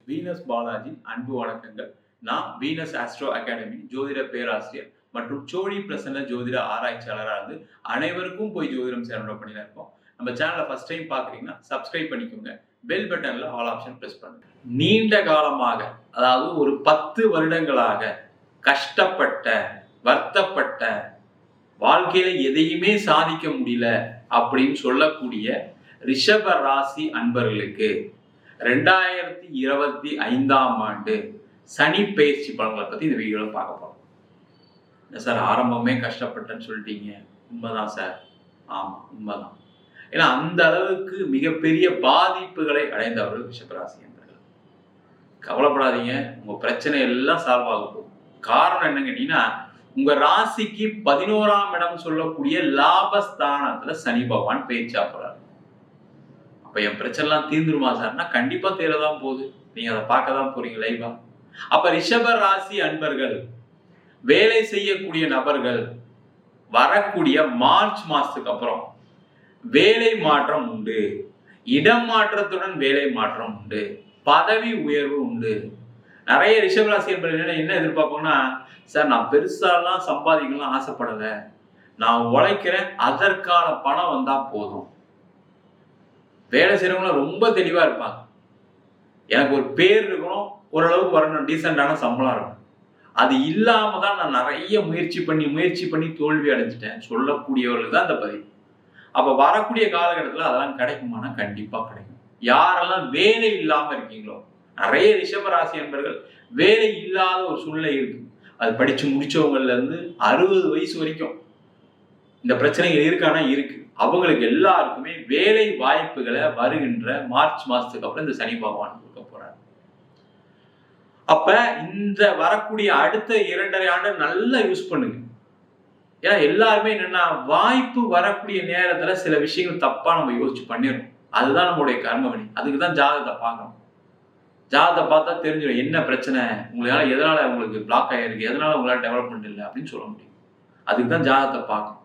Venus Balaji அன்பு வணக்கங்கள். நான் வீனஸ் ஆஸ்ட்ரோ அகாடமி ஜோதிட பேராசிரியர் மற்றும் சோழி பிரசன்ன ஜோதிட ஆராய்ச்சியாளராக இருந்து அனைவருக்கும் போய் ஜோதிடம் சேனல் பண்ணினா இருக்கோம். நம்ம சேனலை ஃபர்ஸ்ட் டைம் பார்க்குறீங்கன்னா சப்ஸ்கிரைப் பண்ணிக்கோங்க. பெல் பட்டன்ல ஆல் ஆப்ஷன் பிரஸ் பண்ணுங்க. நீண்ட காலமாக, அதாவது ஒரு 10 வருடங்களாக கஷ்டப்பட்ட, வருத்தப்பட்ட, வாழ்க்கையில எதையுமே சாதிக்க முடியல அப்படின்னு சொல்லக்கூடிய ரிஷப ராசி அன்பர்களுக்கு 2025ஆம் ஆண்டு சனி பயிற்சி பலன்களை பத்தி இந்த வீடியோல பார்க்க போறோம். சார் ஆரம்பமே கஷ்டப்பட்டேன்னு சொல்லிட்டீங்க. உண்மைதான் சார், ஆமா உண்மைதான். ஏன்னா அந்த அளவுக்கு மிகப்பெரிய பாதிப்புகளை அடைந்தவர்கள் ரிஷபராசி அன்பர்கள். கவலைப்படாதீங்க, உங்க பிரச்சனை எல்லாம் சால்வ் ஆக போகும். காரணம் என்னன்னு கேட்டீங்கன்னா, உங்க ராசிக்கு 11ஆம் இடம் சொல்லக்கூடிய லாபஸ்தானத்துல சனி பகவான் பயிற்சியா போறாரு. அப்ப என் பிரச்சனை எல்லாம் தீர்ந்துருமா சார்னா கண்டிப்பா தீரதான் போகுது. நீங்க அதை பார்க்க தான் போறீங்க லைவா. அப்ப ரிஷப ராசி அன்பர்கள், வேலை செய்யக்கூடிய நபர்கள் வரக்கூடிய மார்ச் மாசத்துக்கு அப்புறம் வேலை மாற்றம் உண்டு, இடம் மாற்றத்துடன் வேலை மாற்றம் உண்டு, பதவி உயர்வு உண்டு. நிறைய ரிஷபராசி அன்பர்கள் என்ன எதிர்பார்ப்போம்னா, சார் நான் பெருசாலாம் சம்பாதிக்கலாம் ஆசைப்படல, நான் உழைக்கிறேன், அதற்கான பணம் வந்தா போதும். வேலை செய்யறவங்க ரொம்ப தெளிவா இருப்பாங்க. எனக்கு ஒரு பேர் இருக்கணும், ஓரளவுக்கு வரணும், டீசெண்டான சம்பளம் இருக்கும். அது இல்லாம தான் நான் நிறைய முயற்சி பண்ணி தோல்வி அடைஞ்சிட்டேன் சொல்லக்கூடியவர்கள் தான் இந்த பதிவு. அப்ப வரக்கூடிய காலகட்டத்தில் அதெல்லாம் கிடைக்குமானா கண்டிப்பா கிடைக்கும். யாரெல்லாம் வேலை இல்லாம இருக்கீங்களோ, நிறைய ரிஷபராசி என்பர்கள் வேலை இல்லாத ஒரு சூழ்நிலை இருக்கு. அது படிச்சு முடிச்சவங்கல இருந்து 60 வயசு வரைக்கும் இந்த பிரச்சனைகள் இருக்கானா இருக்கு. அவங்களுக்கு எல்லாருக்குமே வேலை வாய்ப்புகளை வருகின்ற மார்ச் மாசத்துக்கு அப்புறம் இந்த சனி பகவான் கொடுக்க போறாரு. அப்ப இந்த வரக்கூடிய அடுத்த 2.5 ஆண்டு நல்லா யூஸ் பண்ணுங்க. ஏன்னா எல்லாருமே என்னன்னா, வாய்ப்பு வரக்கூடிய நேரத்துல சில விஷயங்கள் தப்பா நம்ம யோசிச்சு பண்ணிடணும். அதுதான் நம்மளுடைய கர்மவினை. அதுக்குதான் ஜாதகத்தை பார்க்கணும். ஜாதகத்தை பார்த்தா தெரிஞ்சிடும் என்ன பிரச்சனை, உங்களால எதனால உங்களுக்கு பிளாக் ஆயிருக்கு, எதனால உங்களால டெவலப்மெண்ட் இல்லை அப்படின்னு சொல்ல முடியும். அதுக்குதான் ஜாதகத்தை பார்க்கணும்.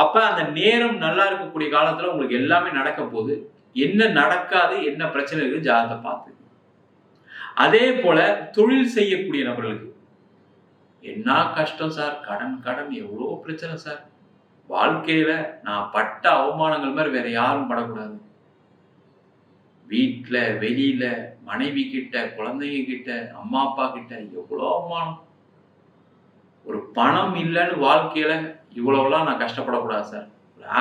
அப்ப அந்த நேரம் நல்லா இருக்கக்கூடிய காலத்துல உங்களுக்கு எல்லாமே நடக்க போகுது. என்ன நடக்காது, என்ன பிரச்சனை இருக்கு ஜாதகத்தை பார்த்து. அதே போல தொழில் செய்யக்கூடிய நபர்களுக்கு என்ன கஷ்டம் சார், கடன் எவ்வளோ பிரச்சனை சார், வாழ்க்கையில நான் பட்ட அவமானங்கள் மாதிரி வேற யாரும் படக்கூடாது. வீட்டுல, வெளியில, மனைவி கிட்ட, குழந்தைங்க கிட்ட, அம்மா அப்பா கிட்ட எவ்வளோ அவமானம். ஒரு பணம் இல்லைன்னு வாழ்க்கையில இவ்வளவுலாம் நான் கஷ்டப்படக்கூடாது சார்,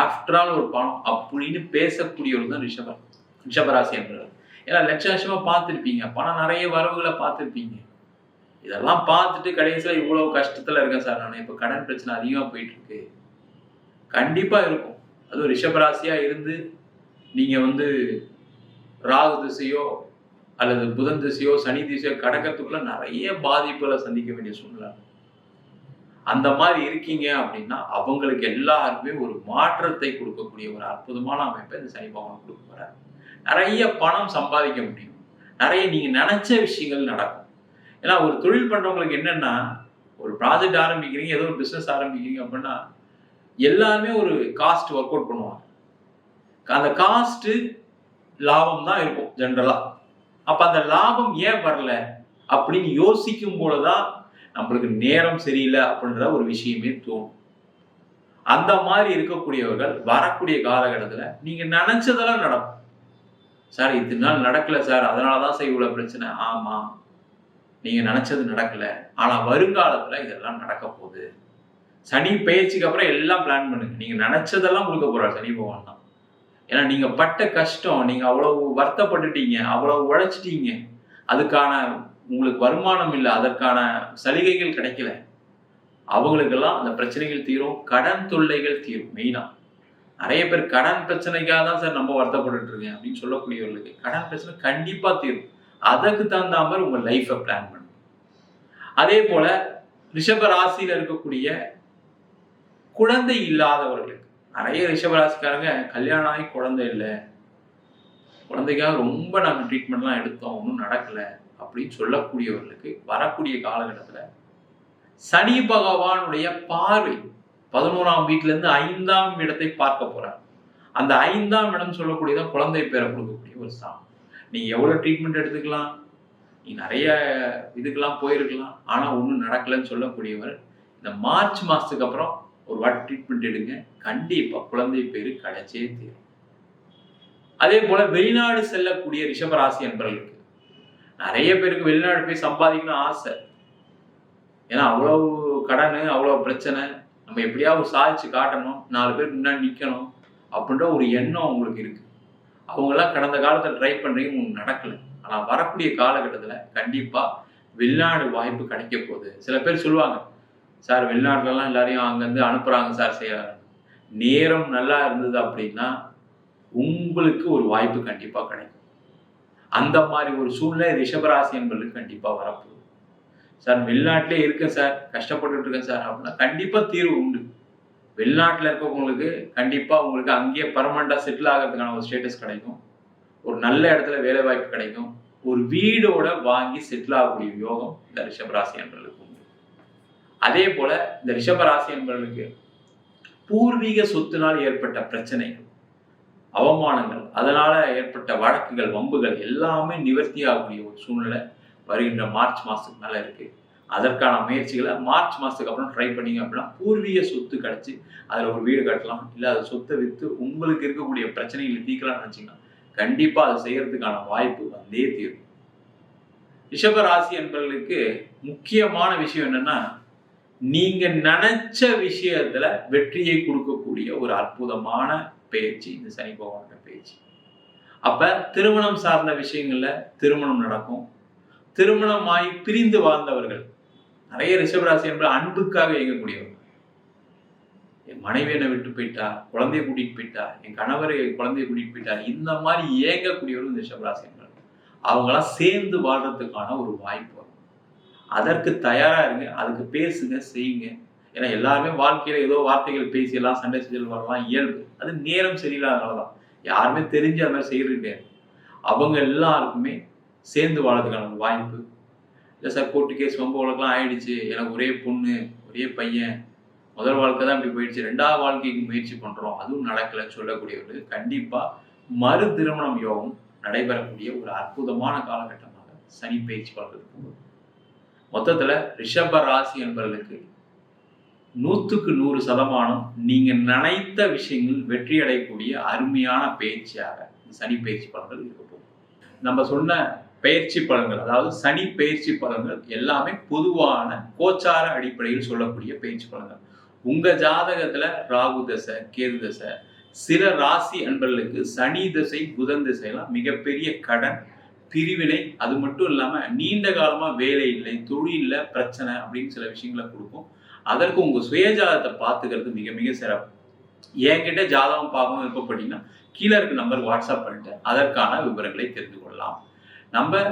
ஆஃப்டர் ஆல் ஒரு பணம் அப்படின்னு பேசக்கூடியவர் தான் ரிஷபராசி என்பவர். ஏன்னா லட்சமா பார்த்துருப்பீங்க, பணம் நிறைய வரவுகளை பார்த்துருப்பீங்க. இதெல்லாம் பார்த்துட்டு கடைசியில் இவ்வளவு கஷ்டத்துல இருக்கேன் சார், நான் இப்ப கடன் பிரச்சனை அதிகமா போயிட்டு இருக்கு. கண்டிப்பா இருக்கும். அதுவும் ரிஷபராசியா இருந்து நீங்க ராகு திசையோ அல்லது புதன் திசையோ சனி திசையோ கடக்கிறதுக்குள்ள நிறைய பாதிப்புகளை சந்திக்க வேண்டிய சூழ்நிலை. அந்த மாதிரி இருக்கீங்க அப்படின்னா அவங்களுக்கு எல்லாருக்குமே ஒரு மாற்றத்தை கொடுக்கக்கூடிய ஒரு அற்புதமான அமைப்பை இந்த சனி பகவான் கொடுக்க போறாரு. நிறைய பணம் சம்பாதிக்க முடியும், நிறைய நீங்க நினைச்ச விஷயங்கள் நடக்கும். ஏன்னா ஒரு தொழில் பண்றவங்களுக்கு என்னன்னா, ஒரு ப்ராஜெக்ட் ஆரம்பிக்கிறீங்க, ஏதோ ஒரு பிசினஸ் ஆரம்பிக்கிறீங்க அப்படின்னா எல்லாருமே ஒரு காஸ்ட் ஒர்க் அவுட் பண்ணுவாங்க. அந்த காஸ்ட் லாபம் தான் இருக்கும் ஜென்ரலா. அப்ப அந்த லாபம் ஏன் வரல அப்படின்னு யோசிக்கும் போலதான் நம்மளுக்கு நேரம் சரியில்லை அப்படின்ற ஒரு விஷயமே தோணும். அந்த மாதிரி இருக்கக்கூடியவர்கள் வரக்கூடிய காலகட்டத்துல நீங்க நினைச்சதெல்லாம் நடக்கும். சார் இத்தனை நாள் நடக்கல சார், அதனாலதான் சார் இவ்வளவு பிரச்சனை. ஆமா, நீங்க நினைச்சது நடக்கல, ஆனா வருங்காலத்துல இதெல்லாம் நடக்க போகுது. சனி பயிற்சிக்கு அப்புறம் எல்லாம் பிளான் பண்ணுங்க. நீங்க நினைச்சதெல்லாம் கொடுக்க போறாரு சனி பகவான் தான். ஏன்னா நீங்க பட்ட கஷ்டம், நீங்க அவ்வளவு வருத்தப்பட்டுட்டீங்க, அவ்வளவு உழைச்சிட்டீங்க, அதுக்கான உங்களுக்கு வருமானம் இல்லை, அதற்கான சலுகைகள் கிடைக்கல. அவங்களுக்கெல்லாம் அந்த பிரச்சனைகள் தீரும், கடன் தொல்லைகள் தீரும். மெயினா நிறைய பேர் கடன் பிரச்சனைக்காக தான் சார் நம்ம வருத்தப்பட்டு இருக்கேன் அப்படின்னு சொல்லக்கூடியவர்களுக்கு கடன் பிரச்சனை கண்டிப்பா தீரும். அதற்கு தகுந்த மாதிரி உங்க லைஃபை பிளான் பண்ணுங்க. அதே போல ரிஷப ராசியில இருக்கக்கூடிய குழந்தை இல்லாதவர்களுக்கு, நிறைய ரிஷபராசிக்காரங்க கல்யாணம் ஆகி குழந்தை இல்லை, குழந்தைக்காக ரொம்ப நாங்கள் ட்ரீட்மெண்ட்லாம் எடுத்தோம், ஒன்றும் நடக்கல அப்படின்னு சொல்லக்கூடியவர்களுக்கு வரக்கூடிய காலகட்டத்துல சனி பகவானுடைய பார்வை 11ஆம் வீட்டுல இருந்து 5ஆம் இடத்தை பார்க்க போறார். அந்த 5ஆம் இடம் சொல்லக்கூடியதான் குழந்தை பேரை கொடுக்கக்கூடிய ஒரு ஸ்தானம். நீங்க எவ்வளவு ட்ரீட்மெண்ட் எடுத்துக்கலாம், நீ நிறைய இதுக்கெல்லாம் போயிருக்கலாம், ஆனா ஒண்ணும் நடக்கலன்னு சொல்லக்கூடியவர், இந்த மார்ச் மாசத்துக்கு அப்புறம் ஒரு வாட்டி ட்ரீட்மெண்ட் எடுங்க. கண்டிப்பா குழந்தை பேரு கிடைச்சே தீரும். அதே போல வெளிநாடு செல்லக்கூடிய ரிஷபராசி அன்பர்களுக்கு நிறைய பேருக்கு வெளிநாடு போய் சம்பாதிக்கணும் ஆசை. ஏன்னா அவ்வளவு கடன், அவ்வளவு பிரச்சனை, நம்ம எப்படியாவது சாதிச்சு காட்டணும், 4 பேருக்கு முன்னாடி நிக்கணும் அப்படின்ற ஒரு எண்ணம் உங்களுக்கு இருக்கு. அவங்கெல்லாம் கடந்த காலத்துல ட்ரை பண்றீங்க, உங்களுக்கு நடக்கல. ஆனா வரக்கூடிய காலகட்டத்துல கண்டிப்பா வெளிநாடு வாய்ப்பு கிடைக்க போகுது. சில பேர் சொல்லுவாங்க, சார் வெளிநாட்டுலலாம் எல்லாரையும் அங்கேருந்து அனுப்புறாங்க சார் செய்யறாங்க. நேரம் நல்லா இருந்தது அப்படின்னா உங்களுக்கு ஒரு வாய்ப்பு கண்டிப்பா கிடைக்கும். அந்த மாதிரி ஒரு சூழ்நிலை ரிஷபராசி என்பதுக்கு கண்டிப்பா வரப்போகுது. சார் வெளிநாட்டிலே இருக்கேன் சார், கஷ்டப்பட்டுட்டு இருக்கேன் சார் அப்படின்னா கண்டிப்பா தீர்வு உண்டு. வெளிநாட்டில் இருக்கவங்களுக்கு கண்டிப்பா உங்களுக்கு அங்கேயே பர்மனண்டா செட்டில் ஆகிறதுக்கான ஒரு ஸ்டேட்டஸ் கிடைக்கும். ஒரு நல்ல இடத்துல வேலை வாய்ப்பு கிடைக்கும். ஒரு வீடோட வாங்கி செட்டில் ஆகக்கூடிய யோகம் இந்த ரிஷபராசி என்பவர்களுக்கு உண்டு. அதே போல இந்த ரிஷபராசி என்பவர்களுக்கு பூர்வீக சொத்தினால் ஏற்பட்ட பிரச்சனைகள், அவமானங்கள், அதனால ஏற்பட்ட வழக்குகள், வம்புகள் எல்லாமே நிவர்த்தி ஆகக்கூடிய ஒரு சூழ்நிலை வருகின்ற மார்ச் மாசத்துக்கு மேல இருக்கு. அதற்கான முயற்சிகளை மார்ச் மாசத்துக்கு அப்புறம் ட்ரை பண்ணீங்க அப்படின்னா பூர்வீக சொத்து கிடைச்சி அதுல ஒரு வீடு கட்டலாம். இல்லை அதை சொத்தை வித்து உங்களுக்கு இருக்கக்கூடிய பிரச்சனைகளை தீர்க்கலாம்னு நினைச்சீங்கன்னா கண்டிப்பா அதை செய்யறதுக்கான வாய்ப்பு வந்தே தீரும். ரிஷபராசி என்பவர்களுக்கு முக்கியமான விஷயம் என்னன்னா, நீங்க நினைச்ச விஷயத்துல வெற்றியை கொடுக்கக்கூடிய ஒரு அற்புதமான பயிற்சி இந்த சனி பகவானோட பயிற்சி. அப்ப திருமணம் சார்ந்த விஷயங்கள்ல திருமணம் நடக்கும். திருமணமாய் பிரிந்து வாழ்ந்தவர்கள் நிறைய ரிஷபராசி என்பது அன்புக்காக இயங்கக்கூடியவர்கள். என் மனைவி என்னை விட்டு போயிட்டா, குழந்தைய கூட்டிட்டு போயிட்டா, என் கணவர் குழந்தைய கூட்டிட்டு போயிட்டா, இந்த மாதிரி இயங்கக்கூடியவர்கள் இந்த ரிஷபராசி என்பது. அவங்களாம் சேர்ந்து வாழ்றதுக்கான ஒரு வாய்ப்பு வரும். அதற்கு தயாரா இருங்க, அதுக்கு பேசுங்க, செய்யுங்க. ஏன்னா எல்லாருமே வாழ்க்கையில ஏதோ வார்த்தைகள் பேசி எல்லாம் சண்டை செஞ்சல் வரலாம் இயல்பு. அது நேரம் சரியில்லாதனாலதான். யாருமே தெரிஞ்சு அது மாதிரி செய்யறது கிடையாது. அவங்க எல்லாருக்குமே சேர்ந்து வாழறதுக்கான ஒரு வாய்ப்பு. இல்லை சார் கோர்ட்டு கேஸ் ரொம்ப உலகெல்லாம் ஆயிடுச்சு, எனக்கு ஒரே பொண்ணு ஒரே பையன், முதல் வாழ்க்கை தான் இப்படி போயிடுச்சு, 2வது வாழ்க்கைக்கு முயற்சி பண்றோம், அதுவும் நடக்கலைன்னு சொல்லக்கூடியவர்கள் கண்டிப்பா மறு திருமணம் யோகம் நடைபெறக்கூடிய ஒரு அற்புதமான காலகட்டமாக சனி பயிற்சி பலர்களுக்கு. மொத்தத்துல ரிஷப ராசி என்பவர்களுக்கு 100க்கு 100% நீங்க நினைத்த விஷயங்கள் வெற்றி அடையக்கூடிய அருமையான பயிற்சியாக சனி பயிற்சி பலன்கள் இருக்க போகுது. நம்ம சொன்ன பயிற்சி பலன்கள், அதாவது சனி பயிற்சி பலன்கள் எல்லாமே பொதுவான கோச்சார அடிப்படையில் சொல்லக்கூடிய பயிற்சி பலன்கள். உங்க ஜாதகத்துல ராகு தசை, கேது தசை, சில ராசி அன்பர்களுக்கு சனி தசை, புதன் திசையெல்லாம் மிகப்பெரிய கடன், பிரிவினை, அது மட்டும் இல்லாம நீண்ட காலமா வேலை இல்லை, தொழில பிரச்சனை அப்படின்னு சில விஷயங்களை கொடுக்கும். அதற்கு உங்க சுயஜாதகத்தை பார்த்துக்கிறது மிக மிக சிறப்பு. என்கிட்ட ஜாதகம் பார்க்கணும் விருப்பப்பட்டீங்கன்னா கீழே இருக்க நம்பர் வாட்ஸ்அப் பண்ணிட்டு அதற்கான விவரங்களை தெரிந்து கொள்ளலாம். நம்ம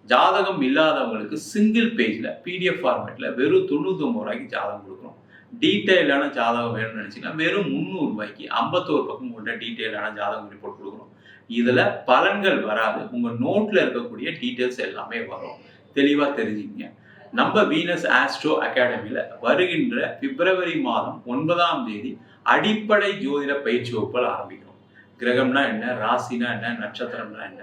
ஜாதகம் இல்லாதவங்களுக்கு சிங்கிள் பேஜ்ல PDF ஃபார்மேட்ல வெறும் 99 ரூபாய்க்கு ஜாதகம் கொடுக்குறோம். டீட்டெயிலான ஜாதகம் வேணும்னு நினைச்சீங்கன்னா வெறும் 300 ரூபாய்க்கு 51 பக்கம் கொண்ட டீட்டெயிலான ஜாதகம் ரிப்போர்ட் கொடுக்குறோம். இதுல பலன்கள் வராது, உங்க நோட்ல இருக்கக்கூடிய டீட்டெயில்ஸ் எல்லாமே வரும். தெளிவா தெரிஞ்சுக்கங்க. நம்ம வீனஸ் ஆஸ்ட்ரோ அகாடமியில வருகின்ற பிப்ரவரி மாதம் 9ஆம் தேதி அடிப்படை ஜோதிட பயிற்சி வகுப்புகள் ஆரம்பிக்கிறோம். கிரகம்னா என்ன, ராசினா என்ன, நட்சத்திரம்னா என்ன,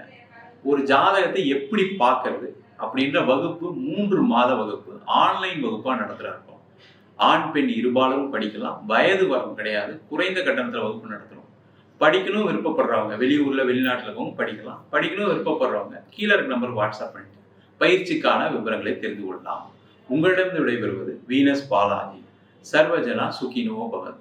ஒரு ஜாதகத்தை எப்படி பார்க்கறது அப்படின்ற வகுப்பு 3 மாத வகுப்பு ஆன்லைன் வகுப்பா நடத்துறோம். ஆண் பெண் இருபாலும் படிக்கலாம், வயது வரம்பு கிடையாது, குறைந்த கட்டணத்துல வகுப்பு நடத்துறோம். படிக்கணும் விருப்பப்படுறவங்க வெளியூர்ல வெளிநாட்டுல இருக்கவங்க படிக்கலாம். படிக்கணும் விருப்பப்படுறவங்க கீழே இருக்க நம்பர் வாட்ஸ்அப் பண்ணிட்டு பயிற்சிக்கான விவரங்களை தெரிந்து கொள்ளலாம். உங்களிடம் விடைபெறுவது வீனஸ் பாலாஜி. சர்வஜனா சுகினோ பவத்.